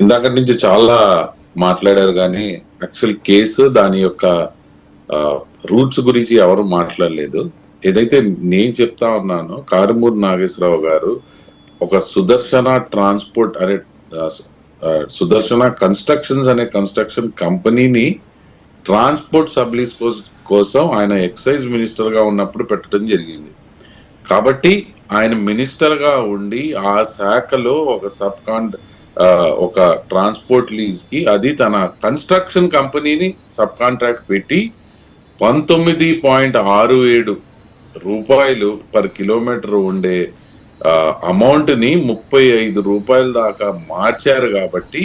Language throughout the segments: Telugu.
ఇందాక నుంచి చాలా మాట్లాడారు కానీ యాక్చువల్ కేసు దాని యొక్క రూట్స్ గురించి ఎవరు మాట్లాడలేదు. ఏదైతే నేను చెప్తా ఉన్నానో కారుమూరి నాగేశ్వరరావు గారు ఒక సుదర్శన ట్రాన్స్పోర్ట్ అనే సుదర్శన కన్స్ట్రక్షన్స్ అనే కన్స్ట్రక్షన్ కంపెనీని ట్రాన్స్పోర్ట్ సబ్లీస్ కోసం ఆయన ఎక్సైజ్ మినిస్టర్ గా ఉన్నప్పుడు పెట్టడం జరిగింది. కాబట్టి ఆయన మినిస్టర్ గా ఉండి ఆ శాఖలో ఒక ఒక ట్రాన్స్పోర్ట్ లీజ్ కి అది తన కన్స్ట్రక్షన్ కంపెనీని సబ్ కాంట్రాక్ట్ పెట్టి 19.67 రూపాయలు పర్ కిలోమీటర్ ఉండే అమౌంట్ ని 35 రూపాయల దాకా మార్చారు. కాబట్టి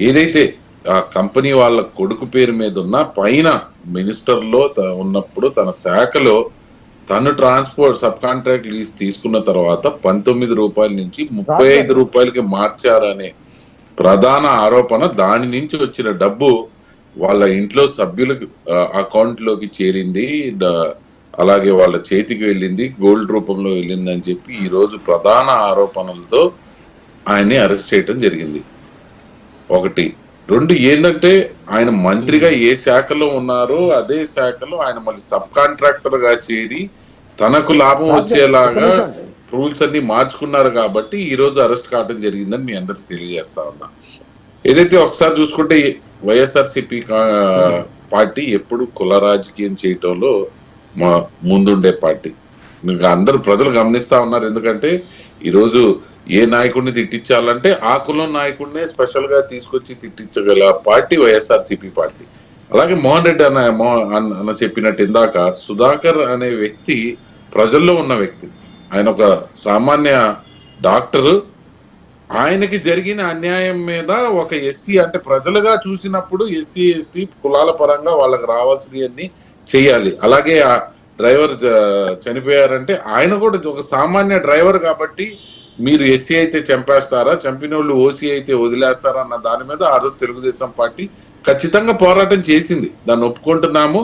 ఏదైతే ఆ కంపెనీ వాళ్ళ కొడుకు పేరు మీద ఉన్న పైన మినిస్టర్ లో ఉన్నప్పుడు తన శాఖలో తను ట్రాన్స్పోర్ట్ సబ్ కాంట్రాక్ట్ లీజ్ తీసుకున్న తర్వాత 19 రూపాయల నుంచి 35 రూపాయలకి మార్చారనే ప్రధాన ఆరోపణ. దాని నుంచి వచ్చిన డబ్బు వాళ్ళ ఇంట్లో సభ్యులకు అకౌంట్ లోకి చేరింది, అలాగే వాళ్ళ చేతికి వెళ్ళింది, గోల్డ్ రూపంలో వెళ్ళింది అని చెప్పి ఈ రోజు ప్రధాన ఆరోపణలతో ఆయన్ని అరెస్ట్ చేయడం జరిగింది. ఒకటి. రెండు ఏంటంటే ఆయన మంత్రిగా ఏ శాఖలో ఉన్నారో అదే శాఖలో ఆయన మళ్ళీ సబ్ కాంట్రాక్టర్ గా చేరి తనకు లాభం వచ్చేలాగా రూల్స్ అన్ని మార్చుకున్నారు. కాబట్టి ఈ రోజు అరెస్ట్ కావడం జరిగిందని మీ అందరికి తెలియజేస్తా ఉన్నా. ఏదైతే ఒకసారి చూసుకుంటే వైఎస్ఆర్సీపీ పార్టీ ఎప్పుడు కుల రాజకీయం చేయటంలో ముందుండే పార్టీ. ఇంకా అందరు ప్రజలు గమనిస్తా ఉన్నారు. ఎందుకంటే ఈరోజు ఏ నాయకుడిని తిట్టించాలంటే ఆ కులం నాయకుడినే స్పెషల్ గా తీసుకొచ్చి తిట్టించగల పార్టీ వైఎస్ఆర్సీపీ పార్టీ. అలాగే మోహన్ రెడ్డి అన్న చెప్పినట్టు ఇందాక సుధాకర్ అనే వ్యక్తి ప్రజల్లో ఉన్న వ్యక్తి. ఆయన ఒక సామాన్య డాక్టరు. ఆయనకి జరిగిన అన్యాయం మీద ఒక ఎస్సీ అంటే ప్రజలుగా చూసినప్పుడు ఎస్సీ ఎస్టీ కులాల పరంగా వాళ్ళకి రావాల్సినవన్నీ చెయ్యాలి. అలాగే ఆ డ్రైవర్ చనిపోయారంటే ఆయన కూడా ఒక సామాన్య డ్రైవర్ కాబట్టి మీరు ఎస్సీ అయితే చంపేస్తారా, చంపిన వాళ్ళు ఓసీ అయితే వదిలేస్తారా అన్న దాని మీద ఆ రోజు తెలుగుదేశం పార్టీ ఖచ్చితంగా పోరాటం చేసింది. దాన్ని ఒప్పుకుంటున్నాము.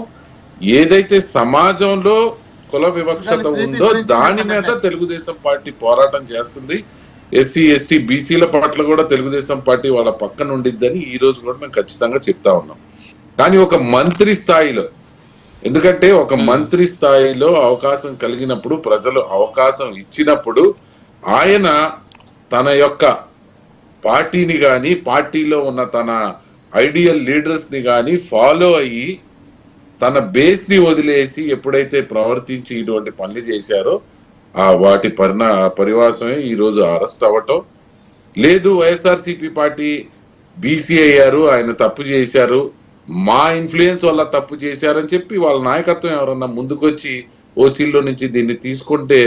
ఏదైతే సమాజంలో కుల వివక్షత ఉందో దాని మీద తెలుగుదేశం పార్టీ పోరాటం చేస్తుంది. ఎస్సీ ఎస్టీ బీసీల పట్ల కూడా తెలుగుదేశం పార్టీ వాళ్ళ పక్కన ఉండిద్దని ఈ రోజు కూడా మేము ఖచ్చితంగా చెప్తా ఉన్నాం. కానీ ఒక మంత్రి స్థాయిలో, ఎందుకంటే ఒక మంత్రి స్థాయిలో అవకాశం కలిగినప్పుడు, ప్రజలు అవకాశం ఇచ్చినప్పుడు ఆయన తన యొక్క పార్టీని కానీ పార్టీలో ఉన్న తన ఐడియల్ లీడర్స్ ని కానీ ఫాలో అయ్యి తన బేస్ ని వదిలేసి ఎప్పుడైతే ప్రవర్తించి ఇటువంటి పనులు చేశారో వాటి పరివాసమే ఈ రోజు అరెస్ట్ అవ్వటం. లేదు వైఎస్ఆర్సీపీ పార్టీ బీసీ అయ్యారు, ఆయన తప్పు చేశారు, మా ఇన్ఫ్లుయెన్స్ వల్ల తప్పు చేశారని చెప్పి వాళ్ళ నాయకత్వం ఎవరన్నా ముందుకొచ్చి ఓసీల్లో నుంచి దీన్ని తీసుకుంటే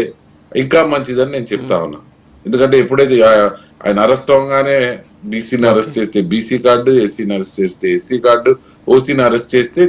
ఇంకా మంచిదని నేను చెప్తా ఉన్నా. ఎందుకంటే ఎప్పుడైతే ఆయన అరెస్ట్ అవగానే బీసీని అరెస్ట్ చేస్తే బీసీ కార్డు, ఎస్సీని అరెస్ట్ చేస్తే ఎస్సీ కార్డు, ఓసీని అరెస్ట్ చేస్తే